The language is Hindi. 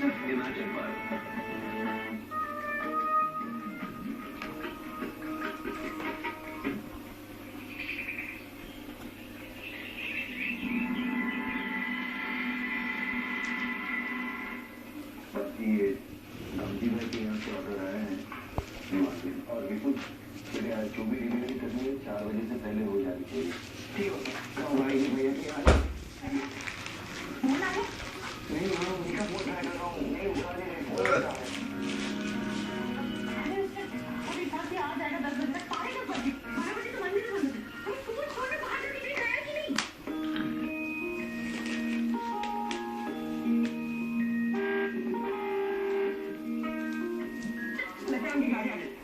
सिर्फ हिमाचल पर। ये गांधी भाई के यहाँ से ऑर्डर आया है और बिल्कुल जो भी डिलीवरी करनी है 4 बजे से पहले हो जानी चाहिए। ठीक है भाई भैया की आज नहीं उनका फोन ट्राई कर रहा हूँ नहीं उठा रहे हैं आ जाएगा 10 बजे तक 12 बजे तो मंदिर बंद है सुबह छोड़ के बाहर जाने के लिए गया कि नहीं। मैं गाड़ी